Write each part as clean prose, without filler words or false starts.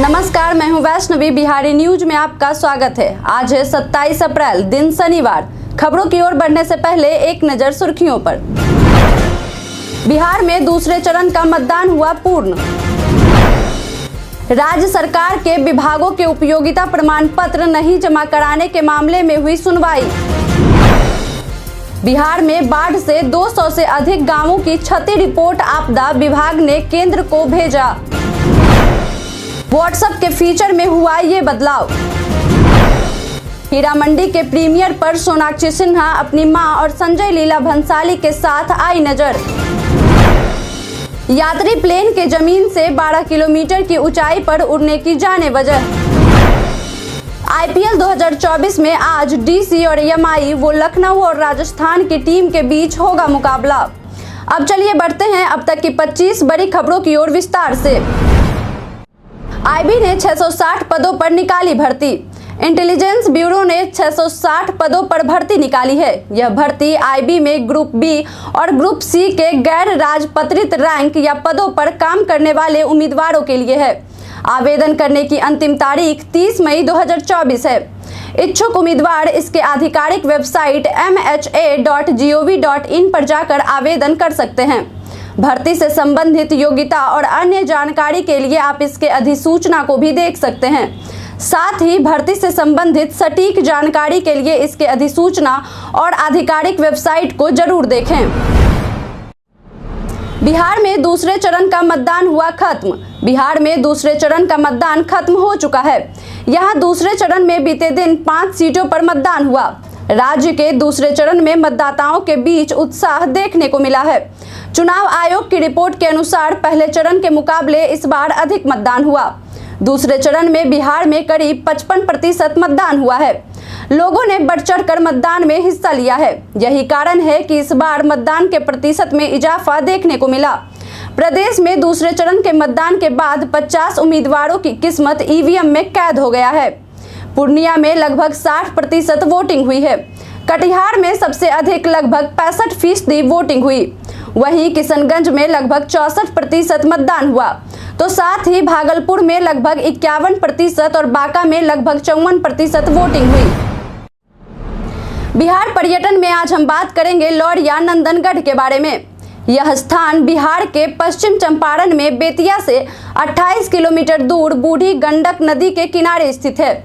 नमस्कार, मैं हूं वैष्णवी। बिहारी न्यूज में आपका स्वागत है। आज है 27 अप्रैल, दिन शनिवार। खबरों की ओर बढ़ने से पहले एक नजर सुर्खियों पर। बिहार में दूसरे चरण का मतदान हुआ पूर्ण। राज्य सरकार के विभागों के उपयोगिता प्रमाण पत्र नहीं जमा कराने के मामले में हुई सुनवाई। बिहार में बाढ़ से 200 से अधिक गांवों की क्षति रिपोर्ट आपदा विभाग ने केंद्र को भेजा। व्हाट्सएप के फीचर में हुआ ये बदलाव। हीरा मंडी के प्रीमियर पर सोनाक्षी सिन्हा अपनी मां और संजय लीला भंसाली के साथ आई नजर। यात्री प्लेन के जमीन से 12 किलोमीटर की ऊंचाई पर उड़ने की जाने वजह। आईपीएल 2024 में आज डीसी और एमआई वो लखनऊ और राजस्थान की टीम के बीच होगा मुकाबला। अब चलिए बढ़ते हैं अब तक की 25 बड़ी खबरों की ओर विस्तार से। आईबी ने 660 पदों पर निकाली भर्ती। इंटेलिजेंस ब्यूरो ने 660 पदों पर भर्ती निकाली है। यह भर्ती आईबी में ग्रुप बी और ग्रुप सी के गैर राजपत्रित रैंक या पदों पर काम करने वाले उम्मीदवारों के लिए है। आवेदन करने की अंतिम तारीख 30 मई 2024 है। इच्छुक उम्मीदवार इसके आधिकारिक वेबसाइट mha.gov.in पर जाकर आवेदन कर सकते हैं। भर्ती से संबंधित योग्यता और अन्य जानकारी के लिए आप इसके अधिसूचना को भी देख सकते हैं। साथ ही भर्ती से संबंधित सटीक जानकारी के लिए इसके अधिसूचना और आधिकारिक वेबसाइट को जरूर देखें। बिहार में दूसरे चरण का मतदान हुआ खत्म। बिहार में दूसरे चरण का मतदान खत्म हो चुका है। यहां दूसरे चरण में बीते दिन 5 सीटों पर मतदान हुआ। राज्य के दूसरे चरण में मतदाताओं के बीच उत्साह देखने को मिला है। चुनाव आयोग की रिपोर्ट के अनुसार पहले चरण के मुकाबले इस बार अधिक मतदान हुआ। दूसरे चरण में बिहार में करीब 55% मतदान हुआ है। लोगों ने बढ़ चढ़कर मतदान में हिस्सा लिया है। यही कारण है कि इस बार मतदान के प्रतिशत में इजाफा देखने को मिला। प्रदेश में दूसरे चरण के मतदान के बाद 50 उम्मीदवारों की किस्मत ईवीएम में कैद हो गया है। पूर्णिया में लगभग 60% वोटिंग हुई है। कटिहार में सबसे अधिक लगभग 65% वोटिंग हुई। वहीं किशनगंज में लगभग 64% मतदान हुआ, तो साथ ही भागलपुर में लगभग 51% और बांका में लगभग 54% वोटिंग हुई। बिहार पर्यटन में आज हम बात करेंगे लौरिया नंदनगढ़ के बारे में। यह स्थान बिहार के पश्चिम चंपारण में बेतिया से 28 किलोमीटर दूर बूढ़ी गंडक नदी के किनारे स्थित है।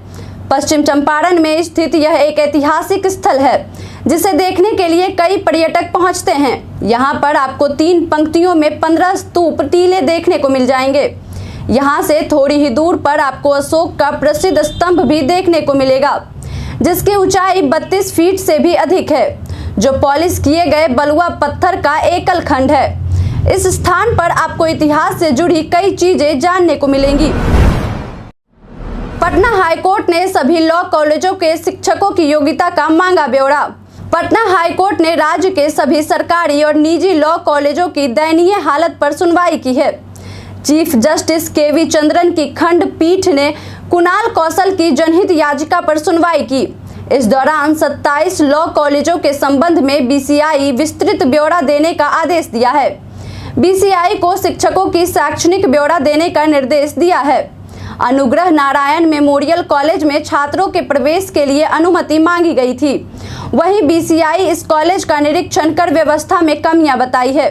पश्चिम चंपारण में स्थित यह एक ऐतिहासिक स्थल है जिसे देखने के लिए कई पर्यटक पहुंचते हैं। यहाँ पर आपको 3 पंक्तियों में 15 स्तूप टीले देखने को मिल जाएंगे। यहाँ से थोड़ी ही दूर पर आपको अशोक का प्रसिद्ध स्तंभ भी देखने को मिलेगा, जिसकी ऊंचाई 32 फीट से भी अधिक है, जो पॉलिश किए गए बलुआ पत्थर का एकल खंड है। इस स्थान पर आपको इतिहास से जुड़ी कई चीजें जानने को मिलेंगी। पटना हाईकोर्ट ने सभी लॉ कॉलेजों के शिक्षकों की योग्यता का मांगा ब्यौरा। पटना हाईकोर्ट ने राज्य के सभी सरकारी और निजी लॉ कॉलेजों की दयनीय हालत पर सुनवाई की है। चीफ जस्टिस केवी चंद्रन की खंडपीठ ने कुणाल कौशल की जनहित याचिका पर सुनवाई की। इस दौरान 27 लॉ कॉलेजों के संबंध में बीसीआई विस्तृत ब्यौरा देने का आदेश दिया है। बीसीआई को शिक्षकों की शैक्षणिक ब्यौरा देने का निर्देश दिया है। अनुग्रह नारायण मेमोरियल कॉलेज में छात्रों के प्रवेश के लिए अनुमति मांगी गई थी। वहीं बीसीआई इस कॉलेज का निरीक्षण कर व्यवस्था में कमियां बताई है।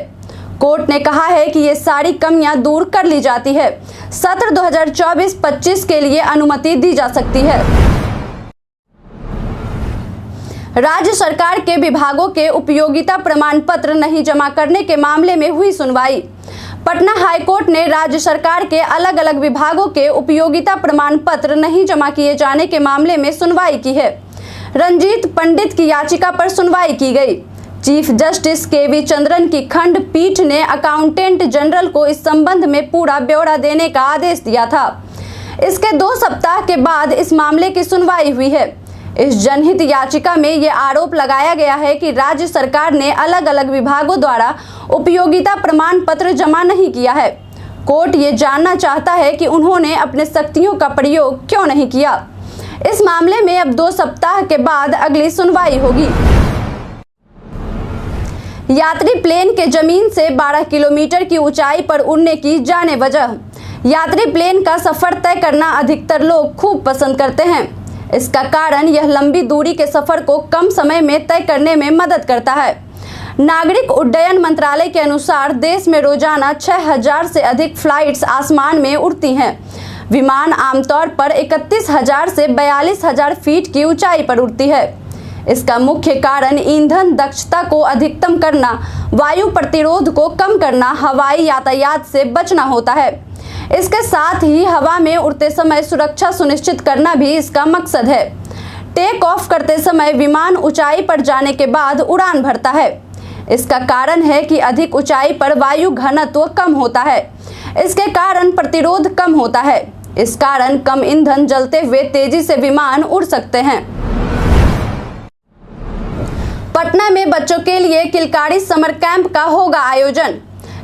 कोर्ट ने कहा है कि ये सारी कमियां दूर कर ली जाती है। सत्र 2024-25 के लिए अनुमति दी जा सकती है। राज्य सरकार के विभागों के उपयोगिता प्रमाण पत्र नहीं जमा करने के मामले में हुई सुनवाई। पटना हाईकोर्ट ने राज्य सरकार के अलग अलग विभागों के उपयोगिता प्रमाण पत्र नहीं जमा किए जाने के मामले में सुनवाई की है। रंजीत पंडित की याचिका पर सुनवाई की गई। चीफ जस्टिस केवी चंद्रन की खंडपीठ ने अकाउंटेंट जनरल को इस संबंध में पूरा ब्यौरा देने का आदेश दिया था। इसके 2 सप्ताह के बाद इस मामले की सुनवाई हुई है। इस जनहित याचिका में ये आरोप लगाया गया है कि राज्य सरकार ने अलग अलग विभागों द्वारा उपयोगिता प्रमाण पत्र जमा नहीं किया है। कोर्ट ये जानना चाहता है कि उन्होंने अपने शक्तियों का प्रयोग क्यों नहीं किया। इस मामले में अब 2 सप्ताह के बाद अगली सुनवाई होगी। यात्री प्लेन के जमीन से 12 किलोमीटर की ऊंचाई पर उड़ने की जाने वजह। यात्री प्लेन का सफर तय करना अधिकतर लोग खूब पसंद करते हैं। इसका कारण यह लंबी दूरी के सफर को कम समय में तय करने में मदद करता है। नागरिक उड्डयन मंत्रालय के अनुसार देश में रोजाना 6000 से अधिक फ्लाइट्स आसमान में उड़ती हैं। विमान आमतौर पर 31,000 से 42,000 फीट की ऊंचाई पर उड़ती है। इसका मुख्य कारण ईंधन दक्षता को अधिकतम करना, वायु प्रतिरोध को कम करना, हवाई यातायात से बचना होता है। इसके साथ ही हवा में उड़ते समय सुरक्षा सुनिश्चित करना भी इसका मकसद है। टेक ऑफ करते समय विमान ऊंचाई पर जाने के बाद उड़ान भरता है। इसका कारण है कि अधिक ऊंचाई पर वायु घनत्व कम होता है। इसके कारण प्रतिरोध कम होता है। इस कारण कम ईंधन जलते हुए तेजी से विमान उड़ सकते हैं। पटना में बच्चों के लिए किलकारी समर कैंप का होगा आयोजन।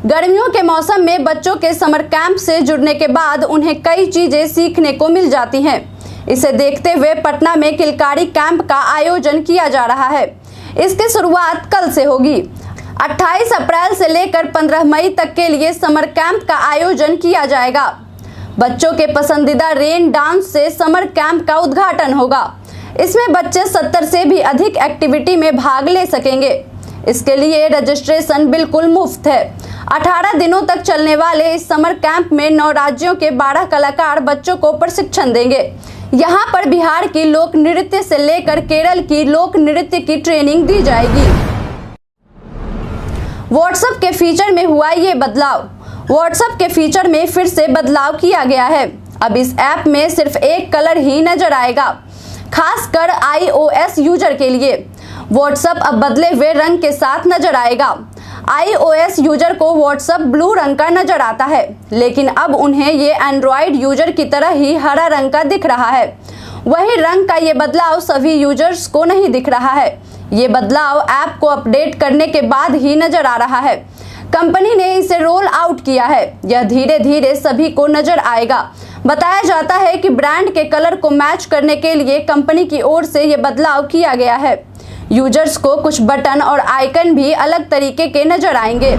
गर्मियों के मौसम में बच्चों के समर कैंप से जुड़ने के बाद उन्हें कई चीजें सीखने को मिल जाती हैं। इसे देखते हुए पटना में किलकारी कैंप का आयोजन किया जा रहा है। इसकी शुरुआत कल से होगी। 28 अप्रैल से लेकर 15 मई तक के लिए समर कैंप का आयोजन किया जाएगा। बच्चों के पसंदीदा रेन डांस से समर कैंप का उद्घाटन होगा। इसमें बच्चे 70 से भी अधिक एक्टिविटी में भाग ले सकेंगे। इसके लिए रजिस्ट्रेशन बिल्कुल मुफ्त है। 18 दिनों तक चलने वाले इस समर कैंप में 9 राज्यों के 12 कलाकार बच्चों को प्रशिक्षण देंगे। यहाँ पर बिहार की लोक नृत्य से लेकर केरल की लोक नृत्य की ट्रेनिंग दी जाएगी। व्हाट्सएप के फीचर में हुआ ये बदलाव। व्हाट्सएप के फीचर में फिर से बदलाव किया गया है। अब इस ऐप में सिर्फ एक कलर ही नजर आएगा, खासकर iOS यूजर के लिए। व्हाट्सएप अब बदले हुए रंग के साथ नजर आएगा। iOS यूजर को व्हाट्सएप ब्लू रंग का नजर आता है, लेकिन अब उन्हें ये एंड्रॉयड यूजर की तरह ही हरा रंग का दिख रहा है। वही रंग का ये बदलाव सभी यूजर्स को नहीं दिख रहा है। ये बदलाव ऐप को अपडेट करने के बाद ही नजर आ रहा है। कंपनी ने इसे रोल आउट किया है। यह धीरे धीरे सभी को नजर आएगा। बताया जाता है कि ब्रांड के कलर को मैच करने के लिए कंपनी की ओर से यह बदलाव किया गया है। यूजर्स को कुछ बटन और आइकन भी अलग तरीके के नजर आएंगे।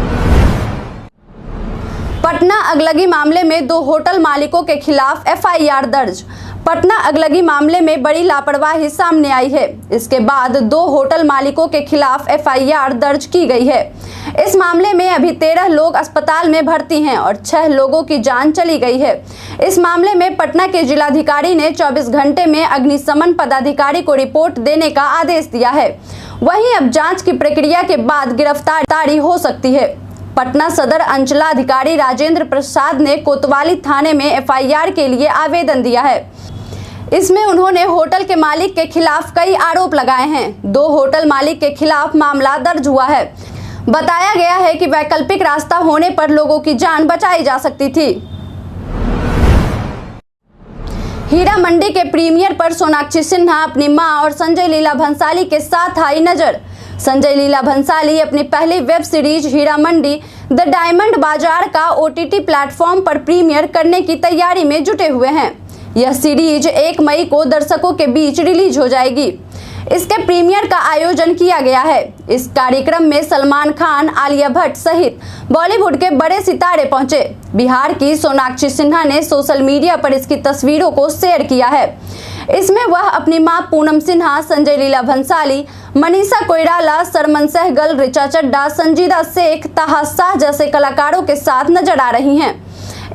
पटना अगलगी मामले में 2 होटल मालिकों के खिलाफ FIR दर्ज। पटना अगलगी मामले में बड़ी लापरवाही सामने आई है। इसके बाद 2 होटल मालिकों के खिलाफ FIR दर्ज की गई है। इस मामले में अभी 13 लोग अस्पताल में भर्ती हैं और 6 लोगों की जान चली गई है। इस मामले में पटना के जिलाधिकारी ने 24 घंटे में अग्निशमन पदाधिकारी को रिपोर्ट देने का आदेश दिया है। वहीं अब जांच की प्रक्रिया के बाद गिरफ्तारी हो सकती है। पटना सदर अंचलाधिकारी राजेंद्र प्रसाद ने कोतवाली थाने में FIR के लिए आवेदन दिया है। इसमें उन्होंने होटल के मालिक के खिलाफ कई आरोप लगाए हैं। 2 होटल मालिक के खिलाफ मामला दर्ज हुआ है। बताया गया है कि वैकल्पिक रास्ता होने पर लोगों की जान बचाई जा सकती थी। हीरा मंडी के प्रीमियर पर सोनाक्षी सिन्हा अपनी मां और संजय लीला भंसाली के साथ आई नजर। संजय लीला भंसाली अपनी पहली web series Heera Mandi the diamond bazaar का OTT प्लेटफॉर्म पर प्रीमियर करने की तैयारी में जुटे हुए हैं। यह सीरीज 1 मई को दर्शकों के बीच रिलीज हो जाएगी। इसके प्रीमियर का आयोजन किया गया है। इस कार्यक्रम में सलमान खान, आलिया भट्ट सहित बॉलीवुड के बड़े सितारे पहुंचे। बिहार की सोनाक्षी सिन्हा ने सोशल मीडिया पर इसकी तस्वीरों को शेयर किया है। इसमें वह अपनी मां पूनम सिन्हा, संजय लीला भंसाली, मनीषा कोइराला, सरमन सहगल, ऋचा चड्ढा, संजीदा शेख, ताहा शाह जैसे कलाकारों के साथ नजर आ रही हैं।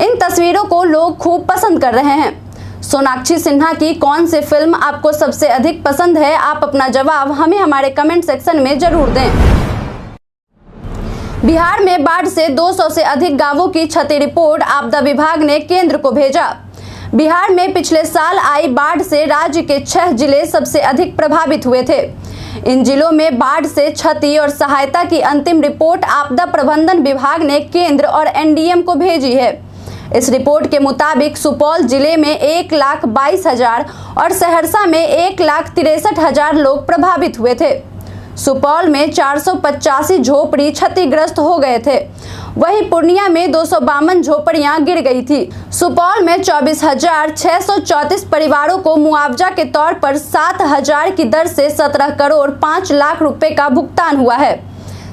इन तस्वीरों को लोग खूब पसंद कर रहे हैं। सोनाक्षी सिन्हा की कौन सी फिल्म आपको सबसे अधिक पसंद है? आप अपना जवाब हमें हमारे कमेंट सेक्शन में जरूर दें। बिहार में बाढ़ से 200 से अधिक गांवों की क्षति रिपोर्ट आपदा विभाग ने केंद्र को भेजा। बिहार में पिछले साल आई बाढ़ से राज्य के 6 जिले सबसे अधिक प्रभावित हुए थे। इन जिलों में बाढ़ से क्षति और सहायता की अंतिम रिपोर्ट आपदा प्रबंधन विभाग ने केंद्र और NDM को भेजी है। इस रिपोर्ट के मुताबिक सुपौल जिले में 1,22,000 और सहरसा में 1,63,000 लोग प्रभावित हुए थे। सुपौल में 485 झोपड़ी क्षतिग्रस्त हो गए थे। वहीं पूर्णिया में 252 झोपड़ियां गिर गई थी। सुपौल में 24,634 परिवारों को मुआवजा के तौर पर 7,000 की दर से 17 करोड़ 5 लाख रुपए का भुगतान हुआ है।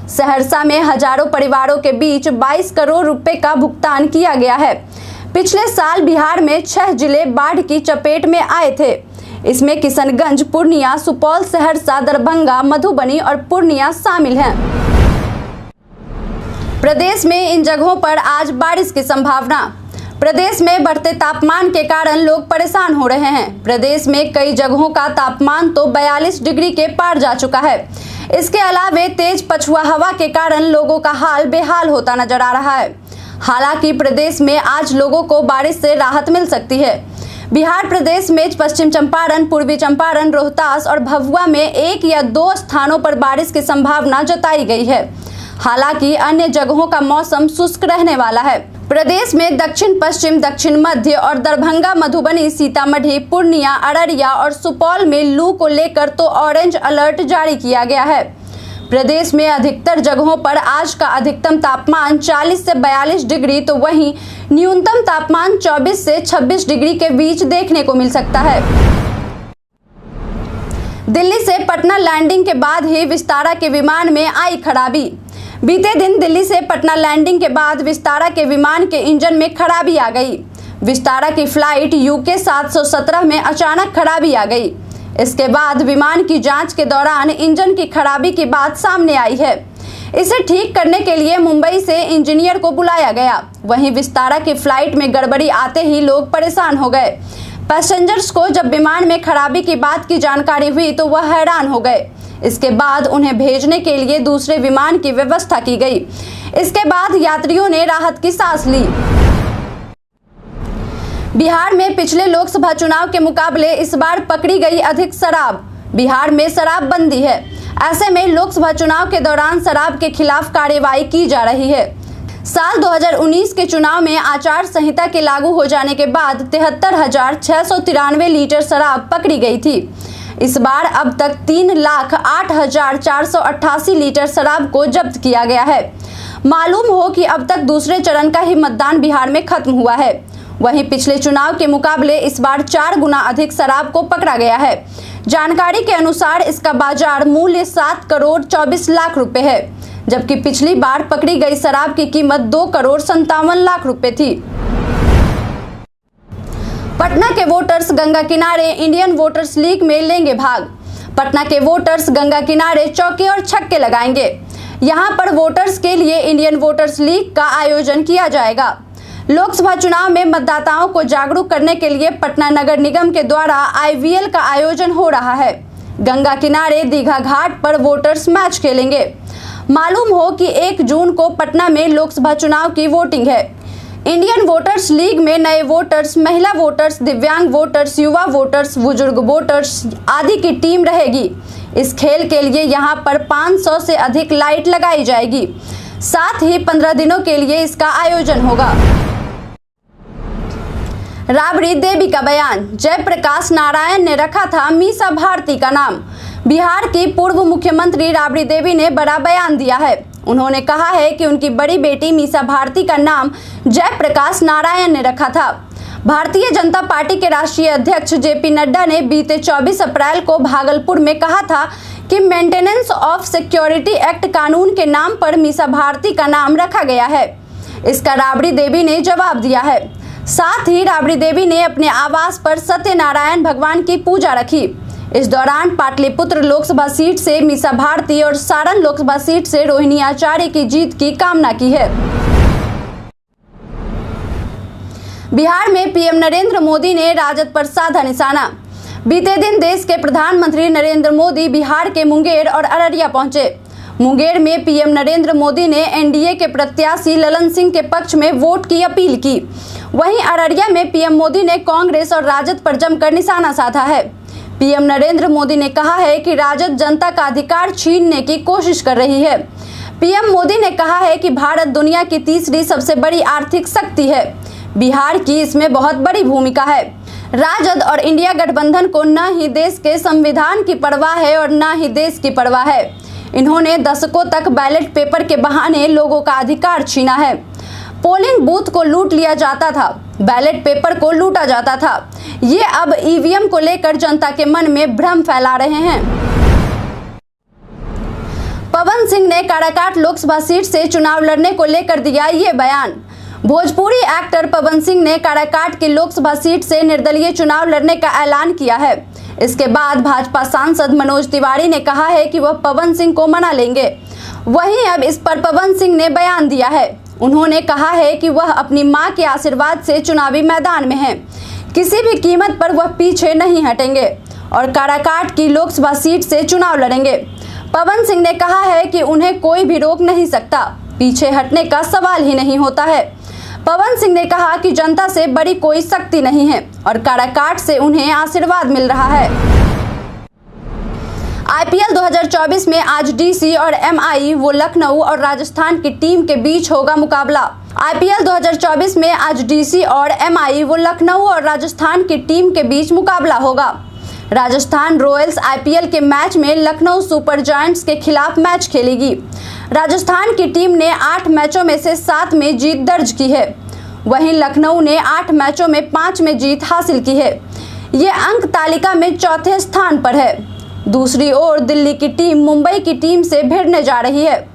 सहरसा में हजारों परिवारों के बीच 22 करोड़ रुपए का भुगतान किया गया है। पिछले साल बिहार में 6 जिले बाढ़ की चपेट में आए थे। इसमें किशनगंज, पूर्णिया, सुपौल, सहरसा, दरभंगा, मधुबनी और पूर्णिया शामिल हैं। प्रदेश में इन जगहों पर आज बारिश की संभावना। प्रदेश में बढ़ते तापमान के कारण लोग परेशान हो रहे हैं। प्रदेश में कई जगहों का तापमान तो 42 डिग्री के पार जा चुका है। इसके अलावे तेज पछुआ हवा के कारण लोगों का हाल बेहाल होता नजर आ रहा है। हालांकि प्रदेश में आज लोगों को बारिश से राहत मिल सकती है। बिहार प्रदेश में पश्चिम चंपारण, पूर्वी चंपारण, रोहतास और भभुआ में 1 या 2 स्थानों पर बारिश की संभावना जताई गई है। हालांकि अन्य जगहों का मौसम शुष्क रहने वाला है। प्रदेश में दक्षिण पश्चिम, दक्षिण मध्य और दरभंगा, मधुबनी, सीतामढ़ी, पूर्णिया, अररिया और सुपौल में लू को लेकर तो ऑरेंज अलर्ट जारी किया गया है। प्रदेश में अधिकतर जगहों पर आज का अधिकतम तापमान 40 से 42 डिग्री तो वहीं न्यूनतम तापमान 24 से 26 डिग्री के बीच देखने को मिल सकता है। दिल्ली से पटना लैंडिंग के बाद ही विस्तारा के विमान में आई खराबी। बीते दिन दिल्ली से पटना लैंडिंग के बाद विस्तारा के विमान के इंजन में खराबी आ गई। विस्तारा की फ्लाइट UK 717 में अचानक खराबी आ गई। इसके बाद विमान की जांच के दौरान इंजन की खराबी की बात सामने आई है। इसे ठीक करने के लिए मुंबई से इंजीनियर को बुलाया गया। वहीं विस्तारा की फ्लाइट में गड़बड़ी आते ही लोग परेशान हो गए। पैसेंजर्स को जब विमान में खराबी की बात की जानकारी हुई तो वह हैरान हो गए। इसके बाद उन्हें भेजने के लिए दूसरे विमान की व्यवस्था की गई। इसके बाद यात्रियों ने राहत की सांस ली। बिहार में पिछले लोकसभा चुनाव के मुकाबले इस बार पकड़ी गई अधिक शराब। बिहार में शराबबंदी है। ऐसे में लोकसभा चुनाव के दौरान शराब के खिलाफ कार्रवाई की जा रही है। साल 2019 के चुनाव में आचार संहिता के लागू हो जाने के बाद 73,693 लीटर शराब पकड़ी गई थी। इस बार अब तक 3,08,488 लीटर शराब को जब्त किया गया है। मालूम हो कि अब तक दूसरे चरण का ही मतदान बिहार में खत्म हुआ है। वहीं पिछले चुनाव के मुकाबले इस बार 4 गुना अधिक शराब को पकड़ा गया है। जानकारी के अनुसार इसका बाजार मूल्य 7 करोड़ 24 लाख रुपए है, जबकि पिछली बार पकड़ी गई शराब की कीमत 2 करोड़ 57 लाख रुपए थी। पटना के वोटर्स गंगा किनारे इंडियन वोटर्स लीग में लेंगे भाग। पटना के वोटर्स गंगा किनारे चौके और छक्के लगाएंगे। यहां पर वोटर्स के लिए इंडियन वोटर्स लीग का आयोजन किया जाएगा। लोकसभा चुनाव में मतदाताओं को जागरूक करने के लिए पटना नगर निगम के द्वारा IVL का आयोजन हो रहा है। गंगा किनारे दीघा घाट पर वोटर्स मैच खेलेंगे। मालूम हो कि 1 जून को पटना में लोकसभा चुनाव की वोटिंग है। इंडियन वोटर्स लीग में नए वोटर्स, महिला वोटर्स, दिव्यांग वोटर्स, युवा वोटर्स, बुजुर्ग वोटर्स आदि की टीम रहेगी। इस खेल के लिए यहां पर 500 से अधिक लाइट लगाई जाएगी। साथ ही 15 दिनों के लिए इसका आयोजन होगा। राबड़ी देवी का बयान। जयप्रकाश नारायण ने रखा था मीसा भारती का नाम। बिहार की पूर्व मुख्यमंत्री राबड़ी देवी ने बड़ा बयान दिया है। उन्होंने कहा है कि उनकी बड़ी बेटी मीसा भारती का नाम जयप्रकाश नारायण ने रखा था। भारतीय जनता पार्टी के राष्ट्रीय अध्यक्ष JP नड्डा ने बीते 24 अप्रैल को भागलपुर में कहा था कि मेंटेनेंस ऑफ सिक्योरिटी एक्ट कानून के नाम पर मीसा भारती का नाम रखा गया है। इसका राबड़ी देवी ने जवाब दिया है। साथ ही राबड़ी देवी ने अपने आवास पर सत्यनारायण भगवान की पूजा रखी। इस दौरान पाटलिपुत्र लोकसभा सीट से मीसा भारती और सारण लोकसभा सीट से रोहिणी आचार्य की जीत की कामना की है। बिहार में PM नरेंद्र मोदी ने राजद पर साधा निशाना। बीते दिन देश के प्रधानमंत्री नरेंद्र मोदी बिहार के मुंगेर और अररिया पहुंचे। मुंगेर में PM नरेंद्र मोदी ने NDA के प्रत्याशी ललन सिंह के पक्ष में वोट की अपील की। वहीं अररिया में PM मोदी ने कांग्रेस और राजद पर जमकर निशाना साधा है। PM नरेंद्र मोदी ने कहा है कि राजद जनता का अधिकार छीनने की कोशिश कर रही है। PM मोदी ने कहा है कि भारत दुनिया की तीसरी सबसे बड़ी आर्थिक शक्ति है। बिहार की इसमें बहुत बड़ी भूमिका है। राजद और इंडिया गठबंधन को न ही देश के संविधान की परवाह है और न ही देश की परवाह है। इन्होंने दशकों तक बैलेट पेपर के बहाने लोगों का अधिकार छीना है। पोलिंग बूथ को लूट लिया जाता था, बैलेट पेपर को लूटा जाता था। ये अब EVM को लेकर जनता के मन में भ्रम फैला रहे हैं। पवन सिंह ने काराकाट लोकसभा सीट से चुनाव लड़ने को लेकर दिया ये बयान। भोजपुरी एक्टर पवन सिंह ने काराकाट की लोकसभा सीट से निर्दलीय चुनाव लड़ने का ऐलान किया है। इसके बाद भाजपा सांसद मनोज तिवारी ने कहा है कि वह पवन सिंह को मना लेंगे। वहीं अब इस पर पवन सिंह ने बयान दिया है। उन्होंने कहा है कि वह अपनी मां के आशीर्वाद से चुनावी मैदान में हैं। किसी भी कीमत पर वह पीछे नहीं हटेंगे और काराकाट की लोकसभा सीट से चुनाव लड़ेंगे। पवन सिंह ने कहा है कि उन्हें कोई भी रोक नहीं सकता, पीछे हटने का सवाल ही नहीं होता है। पवन सिंह ने कहा कि जनता से बड़ी कोई शक्ति नहीं है और काराकाट से उन्हें आशीर्वाद मिल रहा है। आईपीएल 2024 में आज डीसी और एमआई वो लखनऊ और राजस्थान की टीम के बीच होगा मुकाबला। आईपीएल 2024 में आज डीसी और एमआई वो लखनऊ और राजस्थान की टीम के बीच मुकाबला होगा। राजस्थान रॉयल्स आईपीएल के मैच में लखनऊ सुपर जायंट्स के खिलाफ मैच खेलेगी। राजस्थान की टीम ने 8 मैचों में से 7 में जीत दर्ज की है। वहीं लखनऊ ने 8 मैचों में 5 में जीत हासिल की है। ये अंक तालिका में चौथे स्थान पर है। दूसरी ओर दिल्ली की टीम मुंबई की टीम से भिड़ने जा रही है।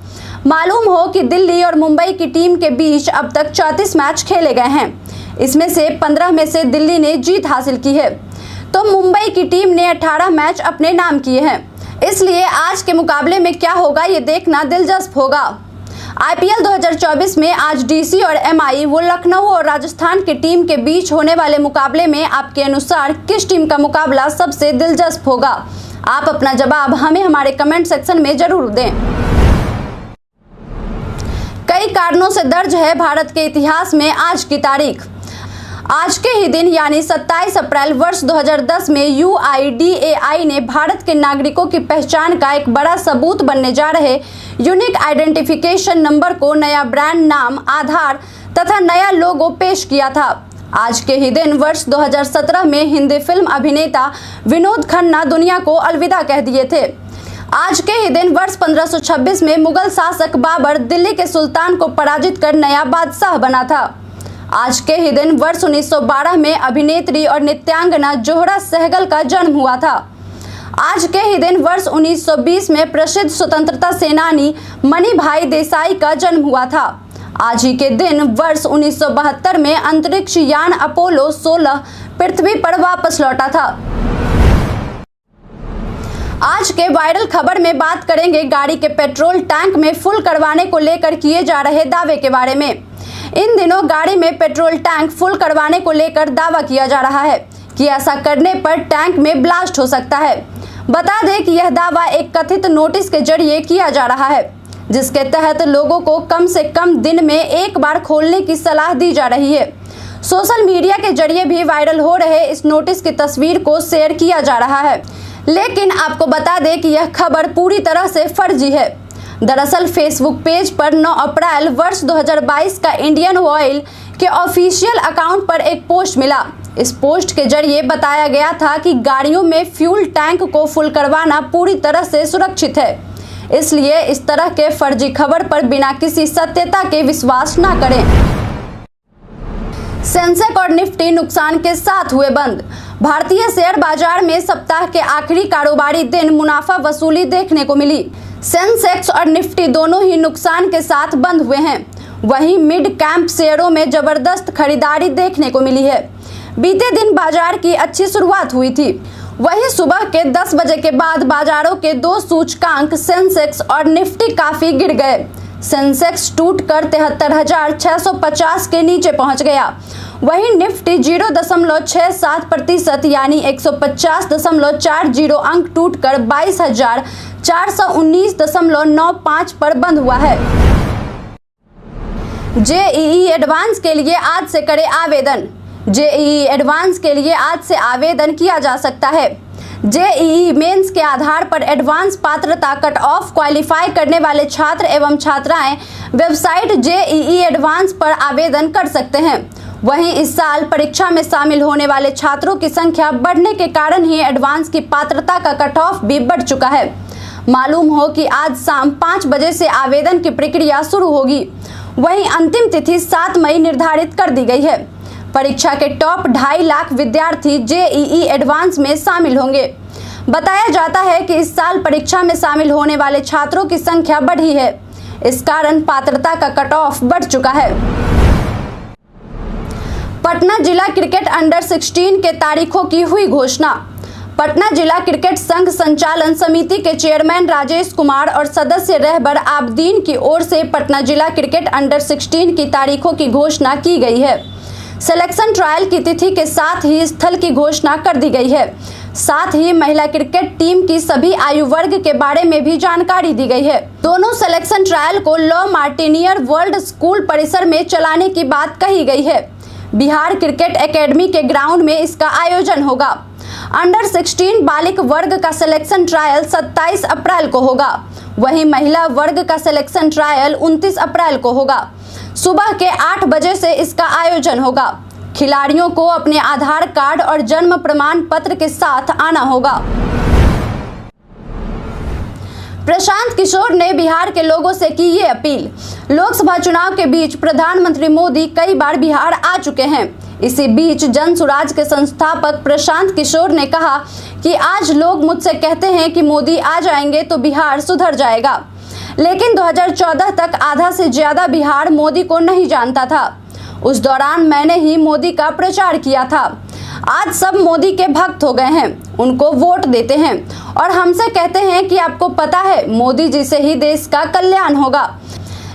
मालूम हो कि दिल्ली और मुंबई की टीम के बीच अब तक 34 मैच खेले गए हैं। इसमें से 15 में से दिल्ली ने जीत हासिल की है, तो मुंबई की टीम ने 18 मैच अपने नाम किए हैं। इसलिए आज के मुकाबले में क्या होगा ये देखना दिलचस्प होगा। आईपीएल 2024 में आज डीसी और एमआई वो लखनऊ और राजस्थान की टीम के बीच होने वाले मुकाबले में आपके अनुसार किस टीम का मुकाबला सबसे दिलचस्प होगा? आप अपना जवाब हमें हमारे कमेंट सेक्शन में जरूर दें। कई कारणों से दर्ज है भारत के इतिहास में आज की तारीख। आज के ही दिन यानी 27 अप्रैल वर्ष 2010 में UIDAI ने भारत के नागरिकों की पहचान का एक बड़ा सबूत बनने जा रहे यूनिक आइडेंटिफिकेशन नंबर को नया ब्रांड नाम, आधार तथा नया लोगो पेश किया था। आज के ही दिन वर्ष 2017 में हिंदी फिल्म अभिनेता विनोद खन्ना दुनिया को अलविदा कह दिए थे। आज के ही दिन वर्ष 1526 में मुगल शासक बाबर दिल्ली के सुल्तान को पराजित कर नया बादशाह बना था। आज के ही दिन वर्ष 1912 में अभिनेत्री और नृत्यांगना जोहरा सहगल का जन्म हुआ था। आज के ही दिन वर्ष 1920 में प्रसिद्ध स्वतंत्रता सेनानी मणिभाई देसाई का जन्म हुआ था। आज ही के दिन वर्ष 1972 में अंतरिक्ष यान अपोलो 16 पृथ्वी पर वापस लौटा था। आज के वायरल खबर में बात करेंगे गाड़ी के पेट्रोल टैंक में फुल करवाने को लेकर किए जा रहे दावे के बारे में। इन दिनों गाड़ी में पेट्रोल टैंक फुल करवाने को लेकर दावा किया जा रहा है कि ऐसा करने पर टैंक में ब्लास्ट हो सकता है। बता दें कि यह दावा एक कथित नोटिस के जरिए किया जा रहा है, जिसके तहत लोगों को कम से कम दिन में एक बार खोलने की सलाह दी जा रही है। सोशल मीडिया के जरिए भी वायरल हो रहे इस नोटिस की तस्वीर को शेयर किया जा रहा है, लेकिन आपको बता दें कि यह खबर पूरी तरह से फर्जी है। दरअसल फेसबुक पेज पर 9 अप्रैल वर्ष 2022 का इंडियन ऑयल के ऑफिशियल अकाउंट पर एक पोस्ट मिला। इस पोस्ट के जरिए बताया गया था कि गाड़ियों में फ्यूल टैंक को फुल करवाना पूरी तरह से सुरक्षित है, इसलिए इस तरह के फर्जी खबर पर बिना किसी सत्यता के विश्वास न करें। सेंसेक्स और निफ्टी नुकसान के साथ हुए बंद। भारतीय शेयर बाजार में सप्ताह के आखिरी कारोबारी दिन मुनाफा वसूली देखने को मिली। सेंसेक्स और निफ्टी दोनों ही नुकसान के साथ बंद हुए हैं। वहीं मिड कैंप शेयरों में जबरदस्त खरीदारी देखने को मिली है। बीते दिन बाजार की अच्छी शुरुआत हुई थी। वहीं सुबह के 10 बजे के बाद बाजारों के 2 सूचकांक सेंसेक्स और निफ्टी काफी गिर गए। सेंसेक्स टूटकर 73,650 के नीचे पहुंच गया। वहीं निफ्टी 0.67% यानी 150.40 अंक टूटकर 22,419.95 पर बंद हुआ है। जेईई एडवांस के लिए आज से करें आवेदन। जेईई एडवांस के लिए आज से आवेदन किया जा सकता है। जेईई मेंस के आधार पर एडवांस पात्रता कट ऑफ क्वालिफाई करने वाले छात्र एवं छात्राएं वेबसाइट जेईई एडवांस पर आवेदन कर सकते हैं। वहीं इस साल परीक्षा में शामिल होने वाले छात्रों की संख्या बढ़ने के कारण ही एडवांस की पात्रता का कट ऑफ भी बढ़ चुका है। मालूम हो कि आज शाम 5 बजे से आवेदन की प्रक्रिया शुरू होगी। वहीं अंतिम तिथि 7 मई निर्धारित कर दी गई है। परीक्षा के टॉप 2.5 लाख विद्यार्थी जेईई एडवांस में शामिल होंगे। बताया जाता है कि इस साल परीक्षा में शामिल होने वाले छात्रों की संख्या बढ़ी है, इस कारण पात्रता का कट ऑफ बढ़ चुका है। पटना जिला क्रिकेट अंडर 16 के तारीखों की हुई घोषणा। पटना जिला क्रिकेट संघ संचालन समिति के चेयरमैन राजेश कुमार और सदस्य रहबर आबदीन की ओर से पटना जिला क्रिकेट अंडर 16 की तारीखों की घोषणा की गई है। सिलेक्शन ट्रायल की तिथि के साथ ही स्थल की घोषणा कर दी गई है। साथ ही महिला क्रिकेट टीम की सभी आयु वर्ग के बारे में भी जानकारी दी गई है। दोनों सिलेक्शन ट्रायल को लॉ मार्टिनियर वर्ल्ड स्कूल परिसर में चलाने की बात कही गई है। बिहार क्रिकेट एकेडमी के ग्राउंड में इसका आयोजन होगा। अंडर 16 बालिक वर्ग का सिलेक्शन ट्रायल 27 अप्रैल को होगा। वहीं महिला वर्ग का सिलेक्शन ट्रायल 29 अप्रैल को होगा। सुबह के 8 बजे से इसका आयोजन होगा। खिलाड़ियों को अपने आधार कार्ड और जन्म प्रमाण पत्र के साथ आना होगा। प्रशांत किशोर ने बिहार के लोगों से की ये अपील। लोकसभा चुनाव के बीच प्रधानमंत्री मोदी कई बार बिहार आ चुके हैं। इसी बीच जन सुराज के संस्थापक प्रशांत किशोर ने कहा कि आज लोग मुझसे कहते हैं कि मोदी आ जाएंगे तो बिहार सुधर जाएगा, लेकिन 2014 तक आधा से ज्यादा बिहार मोदी को नहीं जानता था। उस दौरान मैंने ही मोदी का प्रचार किया था। आज सब मोदी के भक्त हो गए हैं, उनको वोट देते हैं और हमसे कहते हैं कि आपको पता है मोदी जी से ही देश का कल्याण होगा।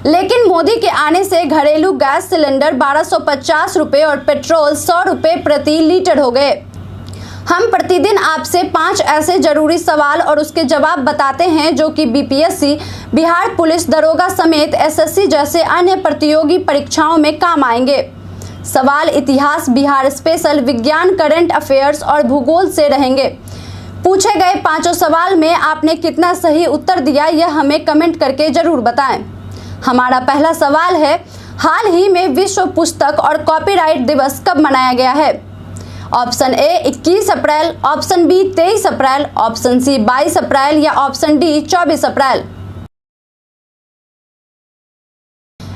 लेकिन मोदी के आने से घरेलू गैस सिलेंडर 1250 रुपए और पेट्रोल 100 रुपए प्रति लीटर हो गए। हम प्रतिदिन आपसे 5 ऐसे जरूरी सवाल और उसके जवाब बताते हैं जो कि बीपीएससी, बिहार पुलिस दरोगा समेत एसएससी जैसे अन्य प्रतियोगी परीक्षाओं में काम आएंगे। सवाल इतिहास, बिहार स्पेशल, विज्ञान, करंट अफेयर्स और भूगोल से रहेंगे। पूछे गए 5 सवाल में आपने कितना सही उत्तर दिया यह हमें कमेंट करके जरूर बताएं। हमारा पहला सवाल है, हाल ही में विश्व पुस्तक और कॉपीराइट दिवस कब मनाया गया है? ऑप्शन ए 21 अप्रैल, ऑप्शन बी 23 अप्रैल, ऑप्शन सी 22 अप्रैल या ऑप्शन डी 24 अप्रैल।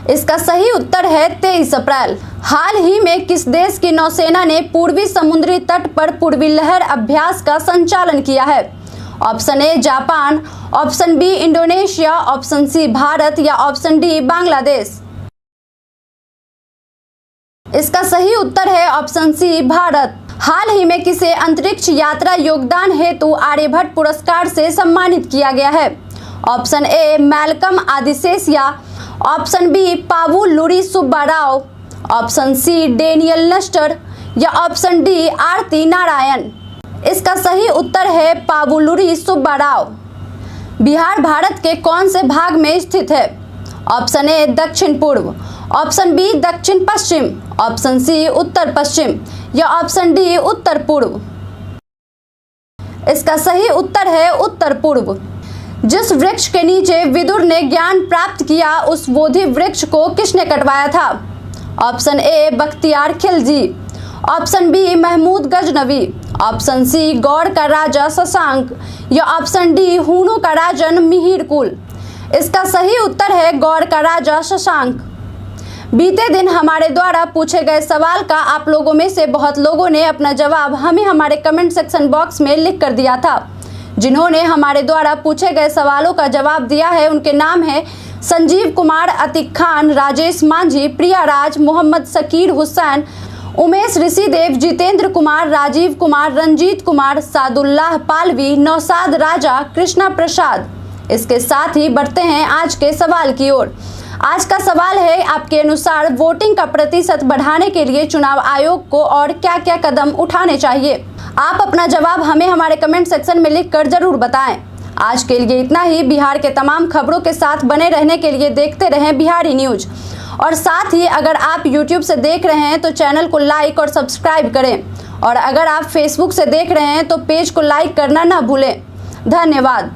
इसका सही उत्तर है 23 अप्रैल। हाल ही में किस देश की नौसेना ने पूर्वी समुद्री तट पर पूर्वी लहर अभ्यास का संचालन किया है? Option A Japan, option B Indonesia, option C Bharat या ऑप्शन डी बांग्लादेश। इसका सही उत्तर है ऑप्शन सी भारत। हाल ही में किसे अंतरिक्ष यात्रा योगदान हेतु आर्यभट्ट पुरस्कार से सम्मानित किया गया है? Option A Malcolm Adiseshiah, option B Pavuluri Subbarao, option C Daniel Nestor या ऑप्शन डी आरती नारायण। इसका सही उत्तर है पावुलुरी सुब्बाराव। बिहार भारत के कौन से भाग में स्थित है? ऑप्शन ए दक्षिण पूर्व, ऑप्शन बी दक्षिण पश्चिम, ऑप्शन सी उत्तर पश्चिम या ऑप्शन डी उत्तर पूर्व। इसका सही उत्तर है उत्तर पूर्व। जिस वृक्ष के नीचे विदुर ने ज्ञान प्राप्त किया उस बोधि वृक्ष को किसने कटवाया था? Option A Bakhtiyar Khilji, option B Mahmud Ghaznavi, option C Gaur का राजा शशांक या ऑप्शन डी हूणों का राजन मिहिरकुल। इसका सही उत्तर है गौड़ का राजा शशांक। बीते दिन हमारे द्वारा पूछे गए सवाल का आप लोगों में से बहुत लोगों ने अपना जवाब हमें हमारे कमेंट सेक्शन बॉक्स में लिख कर दिया था। जिन्होंने हमारे द्वारा पूछे गए सवालों का जवाब दिया है उनके नाम है संजीव कुमार, अतिक खान, राजेश मांझी, प्रिया राज, मोहम्मद शकीर हुसैन, उमेश ऋषिदेव, जितेंद्र कुमार, राजीव कुमार, रंजीत कुमार, सादुल्लाह पालवी, नौसाद राजा, कृष्णा प्रसाद। इसके साथ ही बढ़ते हैं आज के सवाल की ओर। आज का सवाल है, आपके अनुसार वोटिंग का प्रतिशत बढ़ाने के लिए चुनाव आयोग को और क्या क्या कदम उठाने चाहिए? आप अपना जवाब हमें हमारे कमेंट सेक्शन में लिखकर जरूर बताएं। आज के लिए इतना ही। बिहार के तमाम खबरों के साथ बने रहने के लिए देखते रहें बिहारी न्यूज। और साथ ही अगर आप YouTube से देख रहे हैं तो चैनल को लाइक और सब्सक्राइब करें, और अगर आप Facebook से देख रहे हैं तो पेज को लाइक करना ना भूलें। धन्यवाद।